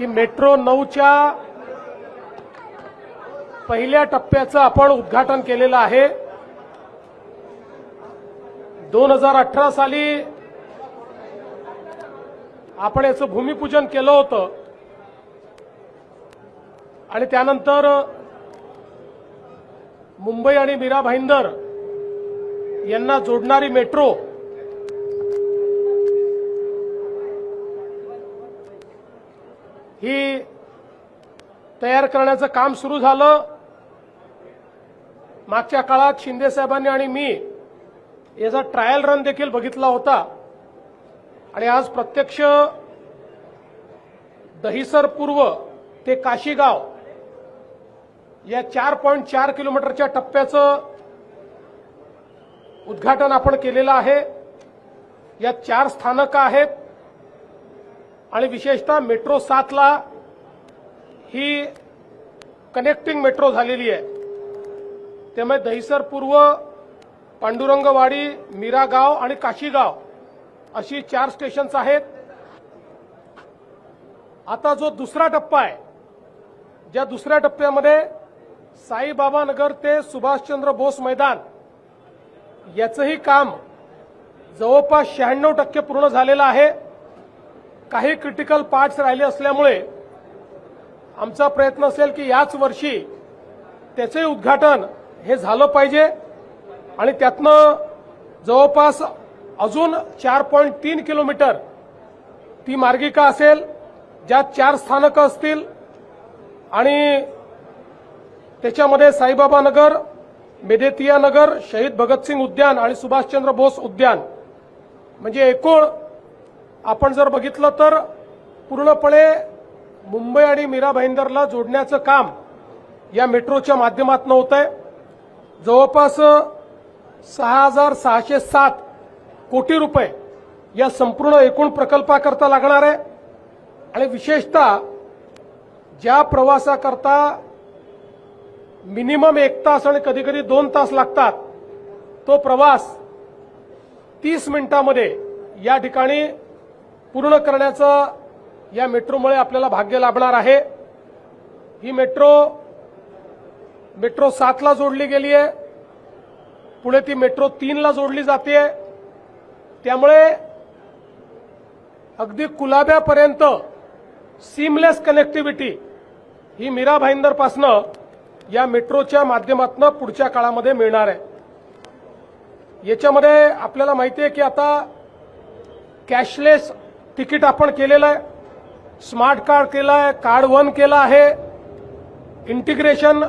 की मेट्रो 9च्या पहिल्या टप्प्याचं आपण उद्घाटन केलेलं आहे। 2018 साली आपण याचं भूमिपूजन केलं होतं आणि त्यानंतर मुंबई आणि मीरा भाईंदर यांना जोडणारी मेट्रो ही तयार करण्याचं काम सुरू झालं। मागच्या काळात शिंदे साहेबांनी आणि मी याचा ट्रायल रन देखील बघितला होता आणि आज प्रत्यक्ष दहिसर पूर्व ते काशीगाव या 4.4 किलोमीटरच्या टप्प्याचं उद्घाटन आपण केलेलं आहे। यात 4 स्थानकं आहेत आणि विशेषतः मेट्रो 7 ला ही कनेक्टिंग मेट्रो झालेली आहे। त्यामुळे दहिसर पूर्व, पांडुरंगवाडी, मीरागाव आणि काशीगाव अशी 4 स्टेशन्स आहेत। आता जो दुसरा टप्पा आहे, ज्या दुसऱ्या टप्प्यामध्ये साईबाबा नगर ते सुभाषचंद्र बोस मैदान याचंही काम जवळपास 96% पूर्ण झालेलं आहे। काही क्रिटिकल पार्ट्स राहिले असल्यामुळे आमचा प्रयत्न असेल की याच वर्षी त्याचे उद्घाटन हे झालं पाहिजे आणि त्यातनं जवळपास अजून 4.3 किलोमीटर ती मार्गिका असेल, ज्यात 4 स्थानकं असतील आणि त्याच्यामध्ये साईबाबा नगर, मेदेतिया नगर, शहीद भगतसिंग उद्यान आणि सुभाषचंद्र बोस उद्यान, म्हणजे एकूण आपण जर बघितलं तर पूर्णपणे मुंबई आणि मीरा भाईंदरला जोडण्याचं काम या मेट्रोच्या माध्यमातून होत आहे। जवळपास 6,607 कोटी रुपये या संपूर्ण एकूण प्रकल्पाकरता लागणार आहे आणि विशेषतः ज्या प्रवासाकरता मिनिमम 1 तास आणि कधीकधी 2 तास लागतात, तो प्रवास 30 मिनिटांमध्ये या ठिकाणी पूर्ण करण्याचं या मेट्रोमुळे आपल्याला भाग्य लाभणार आहे। ही मेट्रो 7 ला जोडली गेली आहे, पुढे ती मेट्रो 3 ला जोडली जाते। त्यामुळे अगदी कुलाब्यापर्यंत सीमलेस कनेक्टिव्हिटी ही मीरा भाईंदर पासनं या मेट्रोच्या माध्यमातून पुढच्या काळामध्ये मिळणार आहे। याच्यामध्ये आपल्याला माहिती आहे की आता कॅशलेस तिकीट आपण केलेलं आहे, स्मार्ट कार्ड केलं आहे, कार्ड 1 केलं आहे, इंटिग्रेशन